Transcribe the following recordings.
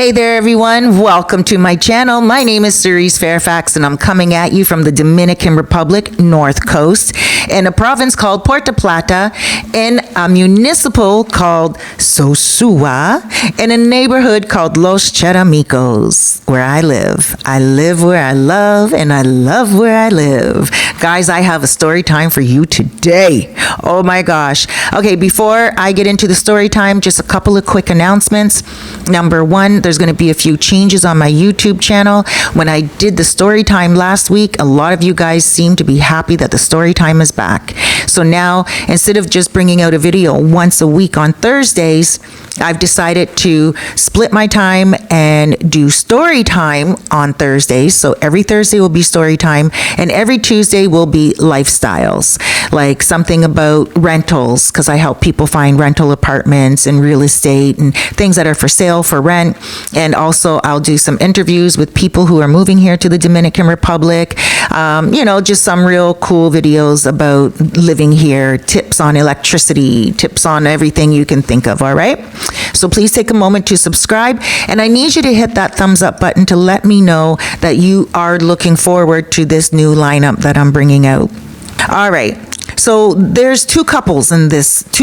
Hey there everyone, welcome to my channel. My name is Cerise Fairfax and I'm coming at you from the Dominican Republic, North Coast, in a province called Puerto Plata, in a municipal called Sosúa, in a neighborhood called Los Cheramicos, where I live. I live where I love and I love where I live. Guys, I have a story time for you today. Oh my gosh. Okay, before I get into the story time, just a couple of quick announcements. Number one, there's going to be a few changes on my YouTube channel. When I did the story time last week, a lot of you guys seem to be happy that the story time is back. So now, instead of just bringing out a video once a week on Thursdays, I've decided to split my time and do story time on Thursdays. So every Thursday will be story time and every Tuesday will be lifestyles, like something about rentals, because I help people find rental apartments and real estate and things that are for sale, for rent. And also I'll do some interviews with people who are moving here to the Dominican Republic. Just some real cool videos about living here, tips on electricity, tips on everything you can think of, all right? So please take a moment to subscribe, and I need you to hit that thumbs up button to let me know that you are looking forward to this new lineup that I'm bringing out. All right. So there's two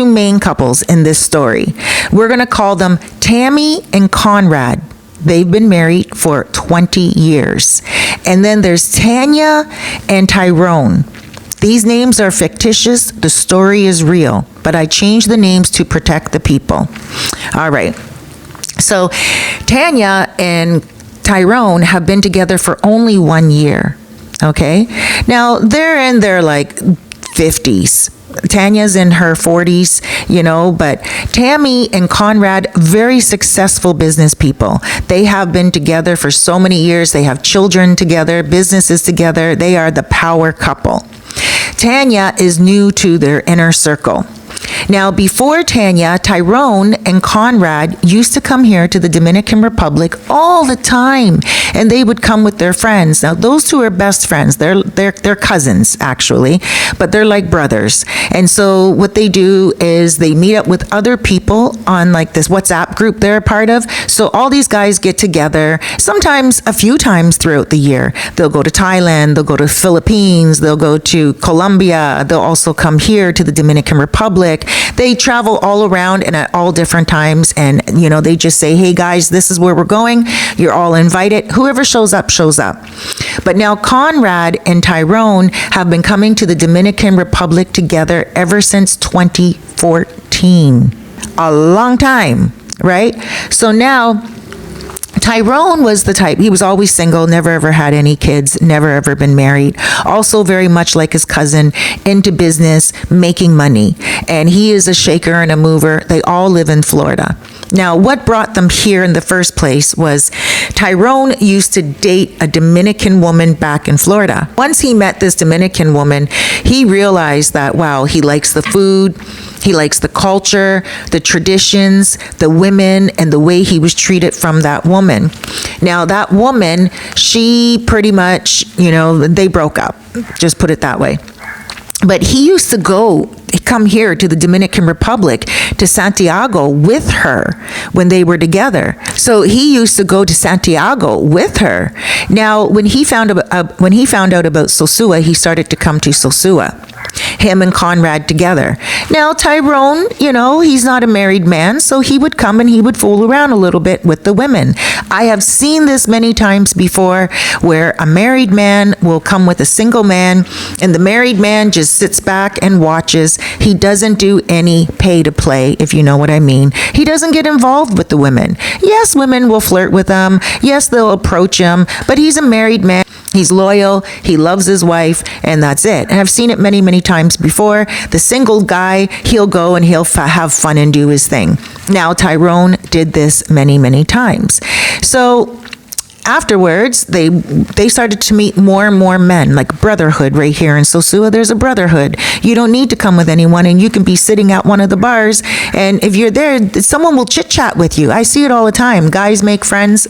main couples in this story. We're going to call them Tammy and Conrad. They've been married for 20 years. And then there's Tanya and Tyrone. These names are fictitious. The story is real, but I changed the names to protect the people. All right. So Tanya and Tyrone have been together for only 1 year. Okay. Now they're in their 50s. Tanya's in her 40s, but Tammy and Conrad, very successful business people. They have been together for so many years. They have children together, businesses together. They are the power couple. Tanya is new to their inner circle. Now, before Tanya, Tyrone and Conrad used to come here to the Dominican Republic all the time, and they would come with their friends. Now, those two are best friends. They're cousins, actually, but they're like brothers. And so what they do is they meet up with other people on this WhatsApp group they're a part of. So all these guys get together, sometimes a few times throughout the year. They'll go to Thailand, they'll go to Philippines, they'll go to Colombia, they'll also come here to the Dominican Republic. They travel all around and at all different times, and they just say, hey guys, this is where we're going, you're all invited, whoever shows up shows up. But now Conrad and Tyrone have been coming to the Dominican Republic together ever since 2014. A long time, right? So now Tyrone was the type, he was always single, never ever had any kids, never ever been married. Also very much like his cousin, into business, making money. And he is a shaker and a mover. They all live in Florida. Now, what brought them here in the first place was Tyrone used to date a Dominican woman back in Florida. Once he met this Dominican woman, he realized that, wow, he likes the food, he likes the culture, the traditions, the women, and the way he was treated from that woman. Now, that woman, she pretty much, they broke up. Just put it that way. But he used to come here to the Dominican Republic, to Santiago with her when they were together. So he used to go to Santiago with her. Now, when he found out about Sosúa, he started to come to Sosúa. Him and Conrad together. Now, Tyrone, he's not a married man, so he would come and he would fool around a little bit with the women. I have seen this many times before, where a married man will come with a single man, and the married man just sits back and watches. He doesn't do any pay to play, if you know what I mean. He doesn't get involved with the women. Yes, women will flirt with him. Yes, they'll approach him, but he's a married man. He's loyal, he loves his wife, and that's it. And I've seen it many, many times before. The single guy, he'll go and he'll have fun and do his thing. Now, Tyrone did this many, many times. So afterwards, they started to meet more and more men, like brotherhood right here in Sosúa. There's a brotherhood. You don't need to come with anyone, and you can be sitting at one of the bars, and if you're there, someone will chit-chat with you. I see it all the time. Guys make friends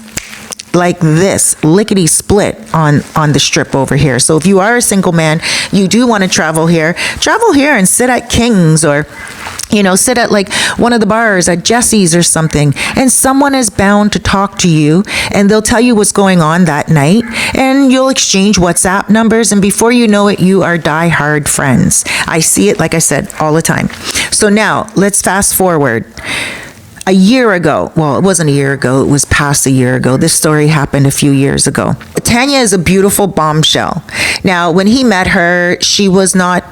like this, lickety split on the strip over here. So if you are a single man, you do want to travel here and sit at King's or sit at like one of the bars at Jesse's or something, and someone is bound to talk to you, and they'll tell you what's going on that night, and you'll exchange WhatsApp numbers, and before you know it, you are die-hard friends. I see it, like I said, all the time. So now, let's fast forward. A year ago, well, it wasn't a year ago, it was past a year ago. This story happened a few years ago. Tanya is a beautiful bombshell. Now, when he met her, she was not,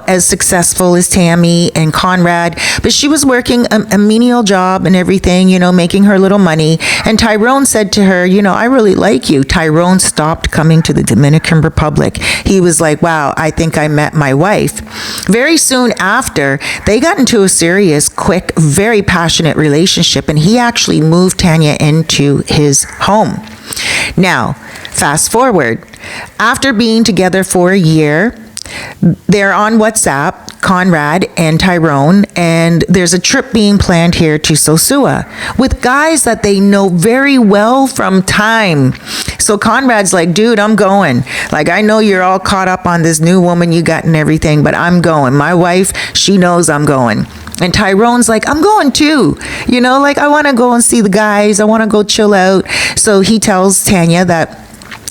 as successful as Tammy and Conrad, but she was working a menial job and everything, making her little money. And Tyrone said to her, I really like you. Tyrone stopped coming to the Dominican Republic. He was like, wow, I think I met my wife. Very soon after, they got into a serious, quick, very passionate relationship, and he actually moved Tanya into his home. Now, fast forward. After being together for a year, they're on WhatsApp, Conrad and Tyrone, and there's a trip being planned here to Sosua with guys that they know very well from time. So Conrad's like, dude, I'm going. Like, I know you're all caught up on this new woman you got and everything, but I'm going. My wife, she knows I'm going. And Tyrone's like, I'm going too. I want to go and see the guys. I want to go chill out. So he tells Tanya that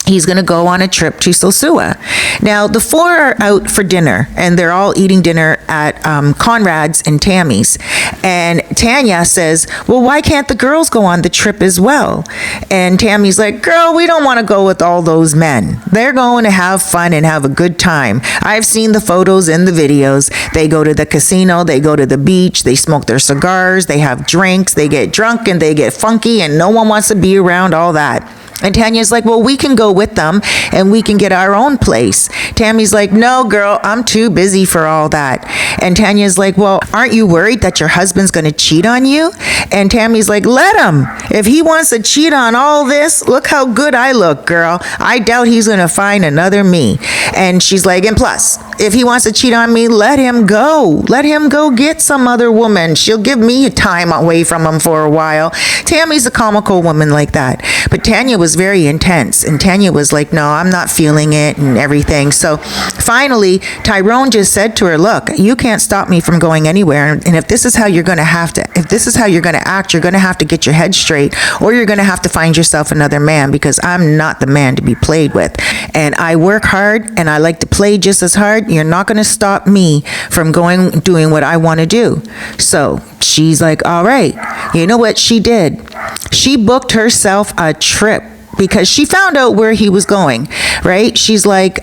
he's going to go on a trip to Sosua. Now, the four are out for dinner, and they're all eating dinner at Conrad's and Tammy's. And Tanya says, well, why can't the girls go on the trip as well? And Tammy's like, girl, we don't want to go with all those men. They're going to have fun and have a good time. I've seen the photos and the videos. They go to the casino, they go to the beach, they smoke their cigars, they have drinks, they get drunk, and they get funky, and no one wants to be around all that. And Tanya's like, well, we can go with them and we can get our own place. Tammy's like, no, girl, I'm too busy for all that. And Tanya's like, well, aren't you worried that your husband's going to cheat on you? And Tammy's like, let him. If he wants to cheat on all this, look how good I look, girl. I doubt he's going to find another me. And she's like, and plus, if he wants to cheat on me, let him go. Let him go get some other woman. She'll give me time away from him for a while. Tammy's a comical woman like that. But Tanya was very intense, and Tanya was like, no, I'm not feeling it and everything. So finally, Tyrone just said to her, look, you can't stop me from going anywhere, and if this is how you're going to act, you're going to have to get your head straight, or you're going to have to find yourself another man, because I'm not the man to be played with, and I work hard and I like to play just as hard. You're not going to stop me from doing what I want to do. So she's like, all right. You know what she did? She booked herself a trip, because she found out where he was going, right? She's like,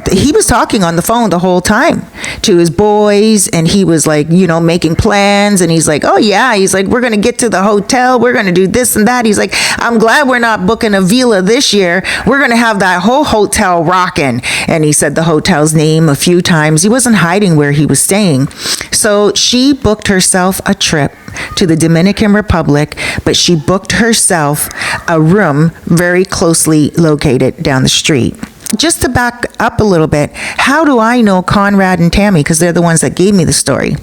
he was talking on the phone the whole time to his boys, and he was like, making plans, and he's like, oh yeah, he's like, we're going to get to the hotel, we're going to do this and that. He's like, I'm glad we're not booking a villa this year. We're going to have that whole hotel rocking. And he said the hotel's name a few times. He wasn't hiding where he was staying. So she booked herself a trip to the Dominican Republic, but she booked herself a room very closely located down the street. Just to back up a little bit, how do I know Conrad and Tammy? Because they're the ones that gave me the story.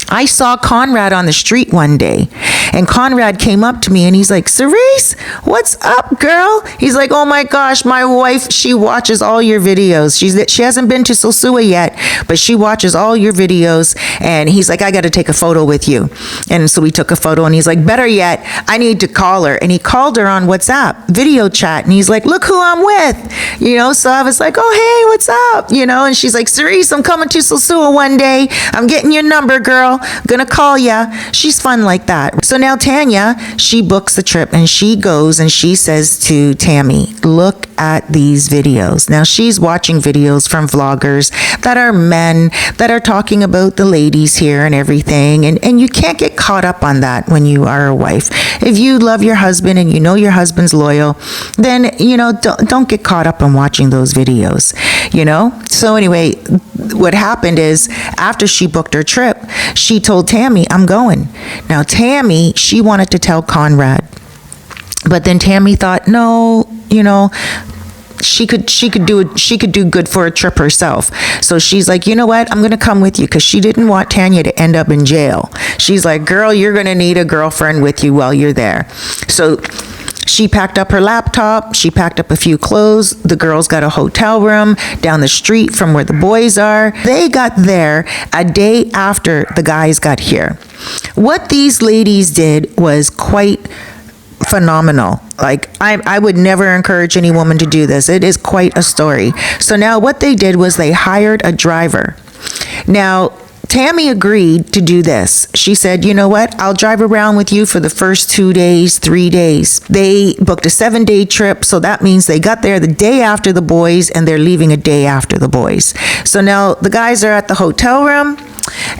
I saw Conrad on the street one day, and Conrad came up to me and he's like, Cerise, what's up, girl? He's like, oh my gosh, my wife, she watches all your videos. She hasn't been to Sosua yet, but she watches all your videos. And he's like, I got to take a photo with you. And so we took a photo, and he's like, better yet, I need to call her. And he called her on WhatsApp, video chat. And he's like, look who I'm with, so I was like, oh, hey, what's up? And she's like, Cerise, I'm coming to Sosua one day. I'm getting your number, girl. Gonna call ya. She's fun like that. So now Tanya, she books the trip, and she goes and she says to Tammy, look at these videos. Now she's watching videos from vloggers that are men that are talking about the ladies here and everything. And you can't get caught up on that when you are a wife. If you love your husband and you know your husband's loyal, then, don't get caught up in watching those videos, So anyway, what happened is after she booked her trip, she told Tammy, I'm going. Now, Tammy, she wanted to tell Conrad, but then Tammy thought, no, she could do good for a trip herself. So she's like, you know what? I'm going to come with you, because she didn't want Tanya to end up in jail. She's like, girl, you're going to need a girlfriend with you while you're there. So She packed up her laptop. She packed up a few clothes. The girls got a hotel room down the street from where the boys are. They got there a day after the guys got here. What these ladies did was quite phenomenal. Like, I would never encourage any woman to do this. It is quite a story. So now what they did was they hired a driver. Now, Tammy agreed to do this. She said, you know what? I'll drive around with you for the first 2 days, 3 days. They booked a 7-day trip, so that means they got there the day after the boys and they're leaving a day after the boys. So now the guys are at the hotel room,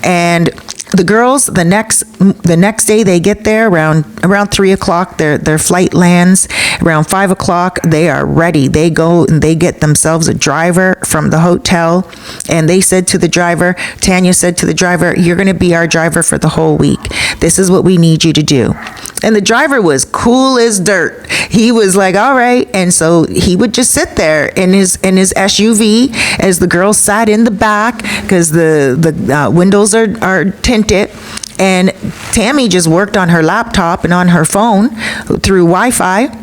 and the girls, the next day they get there around 3 o'clock. Their flight lands around 5 o'clock. They are ready. They go and they get themselves a driver from the hotel, and they said to the driver, Tanya said to the driver, you're going to be our driver for the whole week. This is what we need you to do. And the driver was cool as dirt. He was like, all right. And so he would just sit there in his SUV as the girls sat in the back, because the windows are tinted. And Tammy just worked on her laptop and on her phone through Wi-Fi.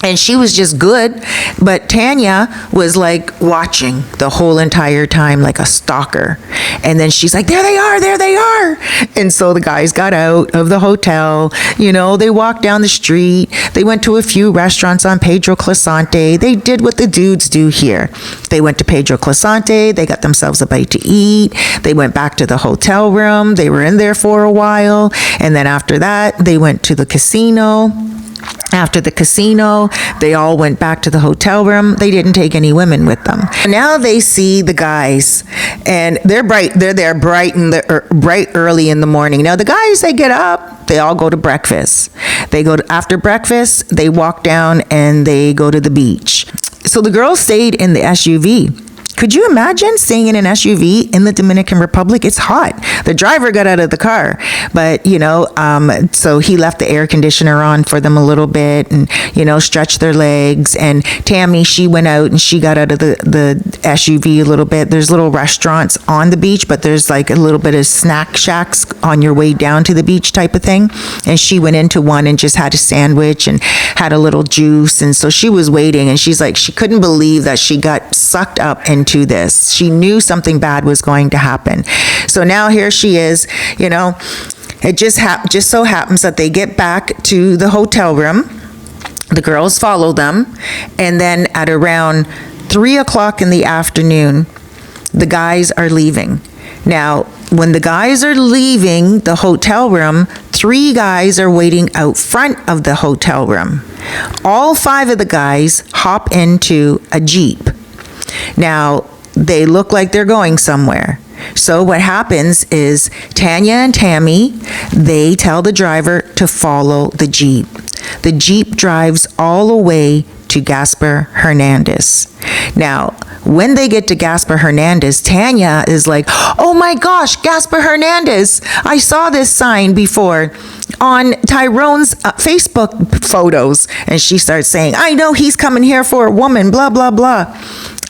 And she was just good, but Tanya was like watching the whole entire time like a stalker. And then she's like, there they are. And so the guys got out of the hotel, they walked down the street. They went to a few restaurants on Pedro Clisante. They did what the dudes do here. They went to Pedro Clisante. They got themselves a bite to eat. They went back to the hotel room. They were in there for a while. And then after that, they went to the casino. After the casino, they all went back to the hotel room. They didn't take any women with them. Now they see the guys, and they're bright. They're there bright early in the morning. Now the guys, they get up. They all go to breakfast. After breakfast, they walk down and they go to the beach. So the girls stayed in the SUV. Could you imagine staying in an SUV in the Dominican Republic? It's hot. The driver got out of the car, but, so he left the air conditioner on for them a little bit and, stretched their legs. And Tammy, she went out and she got out of the SUV a little bit. There's little restaurants on the beach, but there's like a little bit of snack shacks on your way down to the beach type of thing. And she went into one and just had a sandwich and had a little juice. And so she was waiting, and she's like, she couldn't believe that she got sucked up into this. She knew something bad was going to happen. So now here she is, it just so happens that they get back to the hotel room. The girls follow them. And then at around 3 o'clock in the afternoon, the guys are leaving. Now, when the guys are leaving the hotel room, 3 guys are waiting out front of the hotel room. All 5 of the guys hop into a Jeep. Now, they look like they're going somewhere. So what happens is Tanya and Tammy, they tell the driver to follow the Jeep. The Jeep drives all the way to Gaspar Hernandez. Now, when they get to Gaspar Hernandez, Tanya is like, oh my gosh, Gaspar Hernandez. I saw this sign before on Tyrone's Facebook photos. And she starts saying, I know he's coming here for a woman, blah, blah, blah.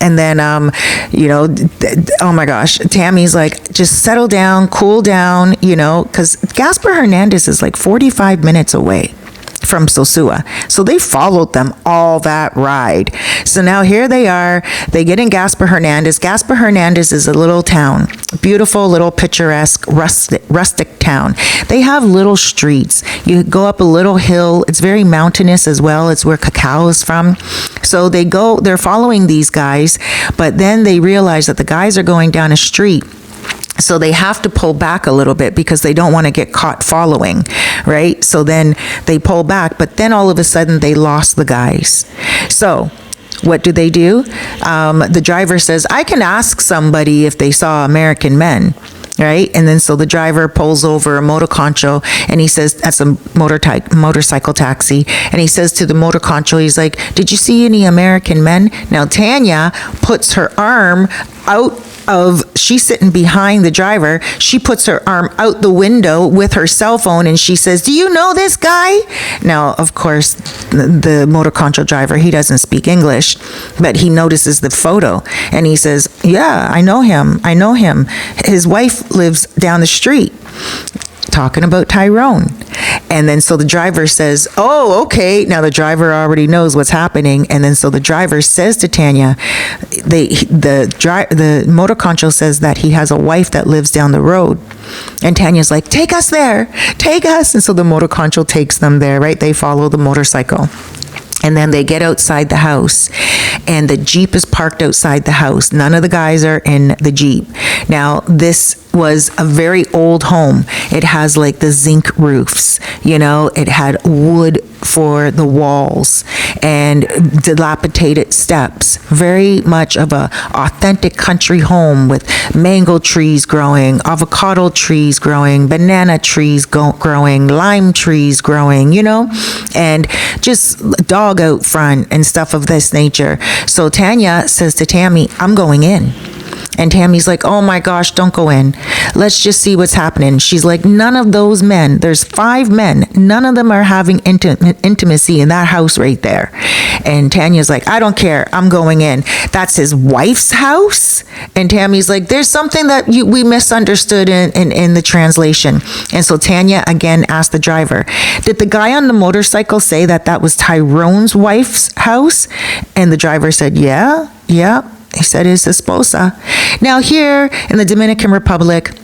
And then, oh my gosh, Tammy's like, just settle down, cool down, because Gaspar Hernandez is like 45 minutes away from Sosua. So they followed them all that ride. So now here they are. They get in Gaspar Hernandez. Gaspar Hernandez is a little town, beautiful little picturesque rustic town. They have little streets. You go up a little hill. It's very mountainous as well. It's where cacao is from. So they're following these guys, but then they realize that the guys are going down a street. So they have to pull back a little bit because they don't want to get caught following, right? So then they pull back, but then all of a sudden they lost the guys. So what do? The driver says, I can ask somebody if they saw American men, right? And then so the driver pulls over a motor concho, and he says, that's a motorcycle taxi. And he says to the motor concho, he's like, did you see any American men? Now Tanya puts her arm out she's sitting behind the driver. She puts her arm out the window with her cell phone, and she says, do you know this guy? Now, of course, the motor concho driver, he doesn't speak English, but he notices the photo, and he says, yeah, I know him. His wife lives down the street. talking about Tyrone. And then so the driver says, oh, okay. Now the driver already knows what's happening. And then so the driver says to Tanya, the motor concho says that he has a wife that lives down the road. And Tanya's like, take us there, take us. And so the motor concho takes them there, right? They follow the motorcycle. And then they get outside the house, and the Jeep is parked outside the house. None of the guys are in the Jeep. Now, this was a very old home. It has like the zinc roofs, you know, it had wood for the walls and dilapidated steps. Very much of a authentic country home with mango trees growing, avocado trees growing, banana trees growing, lime trees growing, you know, and just dog out front and stuff of this nature. So Tanya says to Tammy, I'm going in. And Tammy's like, oh my gosh, don't go in. Let's just see what's happening. She's like, none of those men, there's 5 men, none of them are having intimacy in that house right there. And Tanya's like, I don't care, I'm going in. That's his wife's house? And Tammy's like, there's something that we misunderstood in the translation. And so Tanya again asked the driver, did the guy on the motorcycle say that was Tyrone's wife's house? And the driver said, yeah. He said it's esposa. Now here in the Dominican Republic,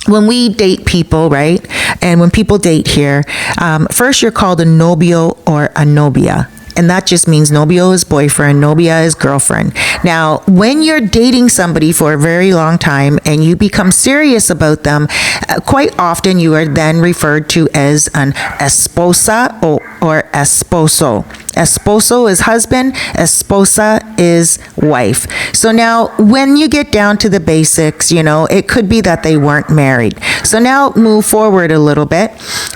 when we date people, right? And when people date here, first you're called a novio or a novia. And that just means novio is boyfriend, novia is girlfriend. Now, when you're dating somebody for a very long time and you become serious about them, quite often you are then referred to as an esposa or esposo. Esposo is husband, esposa is wife. So now when you get down to the basics, you know, it could be that they weren't married. So now move forward a little bit,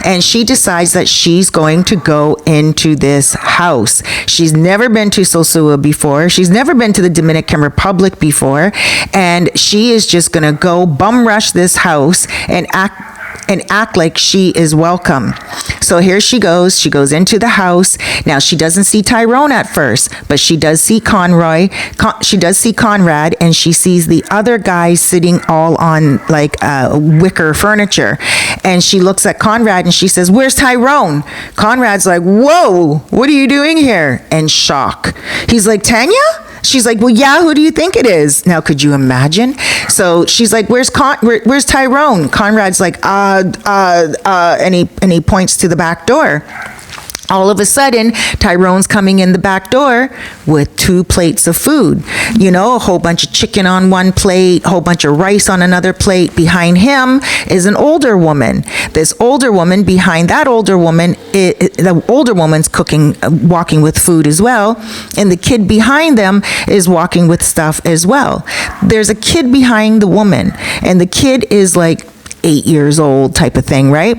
and she decides that she's going to go into this house. She's never been to Sosúa before. She's never been to the Dominican Republic before, and she is just going to go bum rush this house and act like she is welcome. So here she goes into the house. Now she doesn't see Tyrone at first, but she does see Conrad, and she sees the other guys sitting all on like wicker furniture. And she looks at Conrad and she says, where's Tyrone? Conrad's like, whoa, what are you doing here? And shock. He's like, Tanya? She's like, well, yeah, who do you think it is? Now, could you imagine? So she's like, where's Tyrone? Conrad's like, and he points to the back door. All of a sudden, Tyrone's coming in the back door with 2 plates of food. You know, a whole bunch of chicken on one plate, a whole bunch of rice on another plate. Behind him is an older woman. This older woman, behind that older woman, the older woman's cooking, walking with food as well. And the kid behind them is walking with stuff as well. There's a kid behind the woman, and the kid is like 8 years old type of thing, right?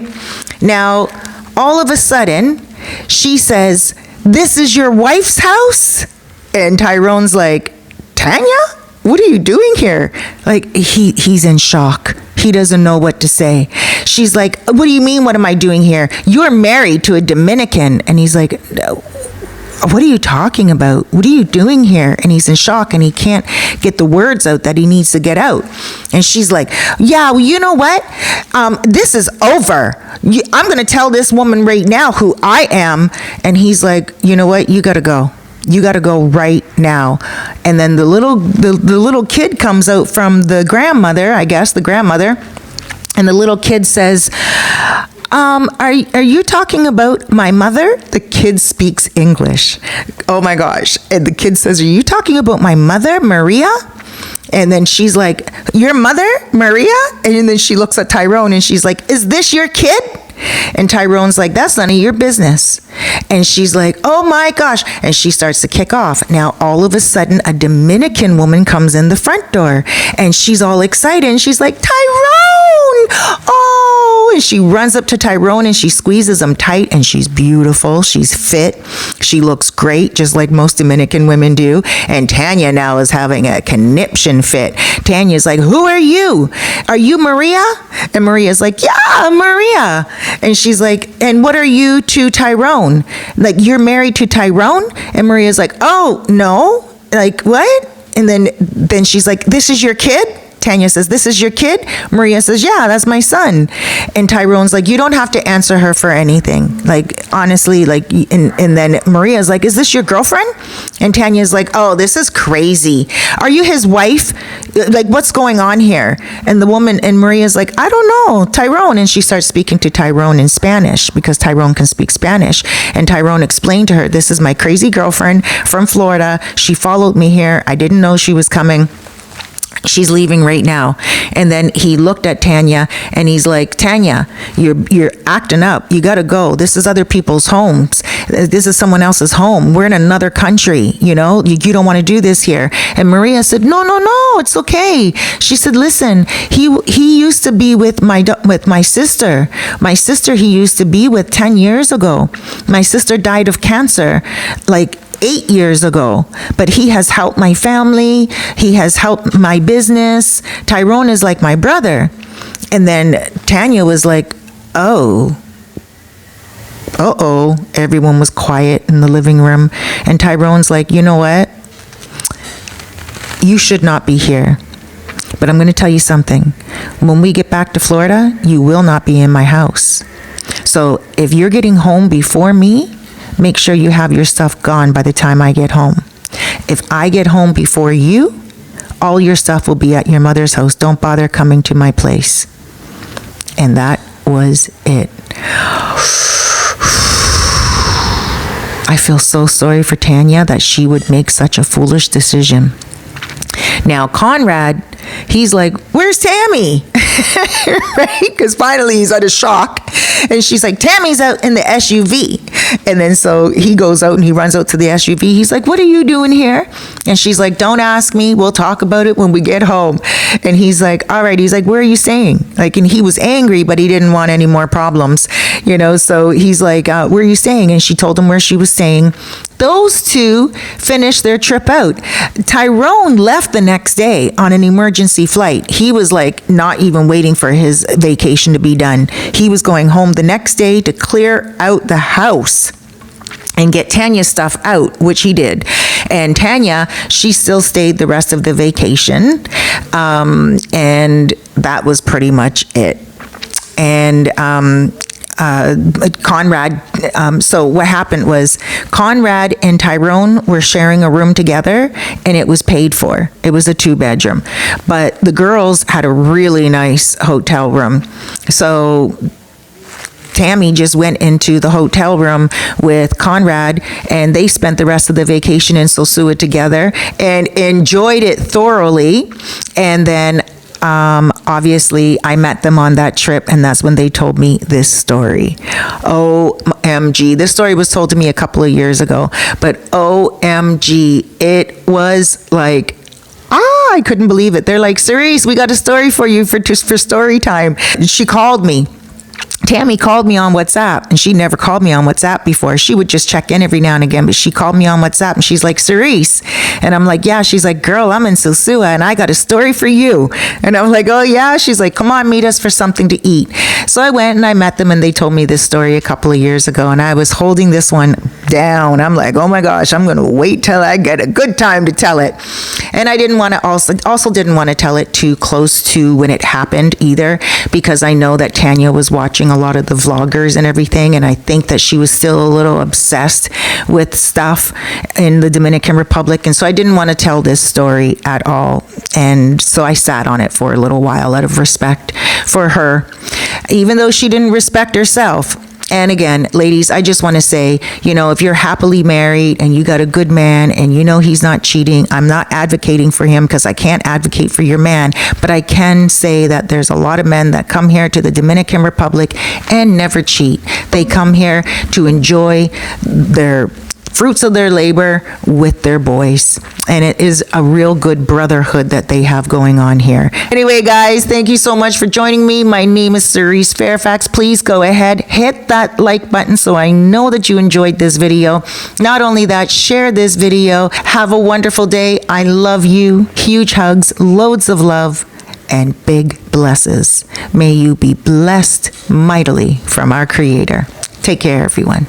Now, all of a sudden, she says, this is your wife's house? And Tyrone's like, Tanya, what are you doing here? Like, he's in shock. He doesn't know what to say. She's like, what do you mean, what am I doing here? You're married to a Dominican. And he's like, what are you talking about? What are you doing here? And he's in shock, and he can't get the words out that he needs to get out. And she's like, yeah, well, you know what? This is over. I'm going to tell this woman right now who I am. And he's like, you know what? You got to go. You got to go right now. And then the little kid comes out from the grandmother, I guess, the grandmother. And the little kid says, are you talking about my mother? The kid speaks English. Oh my gosh. And the kid says, are you talking about my mother, Maria? And then she's like, your mother, Maria? And then she looks at Tyrone and she's like, is this your kid? And Tyrone's like, that's none of your business. And she's like, oh my gosh. And she starts to kick off. Now, all of a sudden, a Dominican woman comes in the front door, and she's all excited. And she's like, Tyrone! Oh! And she runs up to Tyrone and she squeezes him tight, and she's beautiful. She's fit. She looks great, just like most Dominican women do. And Tanya now is having a conniption fit. Tanya's like, who are you? Are you Maria? And Maria's like, yeah, Maria. And she's like, and what are you to Tyrone? Like, you're married to Tyrone? And Maria's like, oh, no. Like, what? And then she's like, this is your kid? Tanya says, this is your kid? Maria says, yeah, that's my son. And Tyrone's like, you don't have to answer her for anything. Like, honestly, like, and then Maria's like, is this your girlfriend? And Tanya's like, oh, this is crazy. Are you his wife? Like, what's going on here? And the woman, and Maria's like, I don't know, Tyrone. And she starts speaking to Tyrone in Spanish because Tyrone can speak Spanish. And Tyrone explained to her, this is my crazy girlfriend from Florida. She followed me here. I didn't know she was coming. She's leaving right now. And then he looked at Tanya and he's like, Tanya, you're acting up. You got to go. This is other people's homes. This is someone else's home. We're in another country. You know, you don't want to do this here. And Maria said, no, it's okay. She said, listen, he used to be with my sister. My sister he used to be with 10 years ago. My sister died of cancer, like 8 years ago, but he has helped my family. He has helped my business. Tyrone is like my brother. And then Tanya was like, oh, everyone was quiet in the living room. And Tyrone's like, you know what? You should not be here. But I'm going to tell you something. When we get back to Florida, you will not be in my house. So if you're getting home before me, make sure you have your stuff gone by the time I get home. If I get home before you, all your stuff will be at your mother's house. Don't bother coming to my place. And that was it. I feel so sorry for Tanya that she would make such a foolish decision. Now, Conrad, he's like, where's Tammy? Right? Because finally he's out of shock. And she's like, Tammy's out in the SUV. And then so he goes out and he runs out to the SUV. He's like, what are you doing here? And she's like, don't ask me. We'll talk about it when we get home. And he's like, all right. He's like, where are you staying? Like, and he was angry, but he didn't want any more problems, you know? So he's like, where are you staying? And she told him where she was staying. Those two finished their trip out. Tyrone left the next day on an emergency flight. He was like not even waiting for his vacation to be done. He was going home the next day to clear out the house and get Tanya's stuff out, which he did. And Tanya, she still stayed the rest of the vacation. And that was pretty much it. And Conrad, so what happened was Conrad and Tyrone were sharing a room together and it was paid for. It was a 2-bedroom, but the girls had a really nice hotel room. So Tammy just went into the hotel room with Conrad and they spent the rest of the vacation in Sosua together and enjoyed it thoroughly. And then obviously I met them on that trip and that's when they told me this story. OMG. This story was told to me a couple of years ago, but OMG, it was like, I couldn't believe it. They're like, Cerise, we got a story for you for story time. She called me. Tammy called me on WhatsApp, and she never called me on WhatsApp before. She would just check in every now and again, but she called me on WhatsApp, and she's like, Cerise. And I'm like, yeah. She's like, girl, I'm in Sosua, and I got a story for you. And I'm like, oh, yeah? She's like, come on, meet us for something to eat. So I went, and I met them, and they told me this story a couple of years ago, and I was holding this one down. I'm like, oh, my gosh, I'm going to wait till I get a good time to tell it. And I didn't want to also didn't want to tell it too close to when it happened either, because I know that Tanya was watching a lot of the vloggers and everything, and I think that she was still a little obsessed with stuff in the Dominican Republic, and so I didn't want to tell this story at all. And so I sat on it for a little while out of respect for her, even though she didn't respect herself. And again, ladies, I just want to say, you know, if you're happily married and you got a good man and you know he's not cheating, I'm not advocating for him because I can't advocate for your man, but I can say that there's a lot of men that come here to the Dominican Republic and never cheat. They come here to enjoy their fruits of their labor with their boys. And it is a real good brotherhood that they have going on here. Anyway, guys, thank you so much for joining me. My name is Cerise Fairfax. Please go ahead, hit that like button so I know that you enjoyed this video. Not only that, share this video. Have a wonderful day. I love you. Huge hugs, loads of love, and big blesses. May you be blessed mightily from our Creator. Take care, everyone.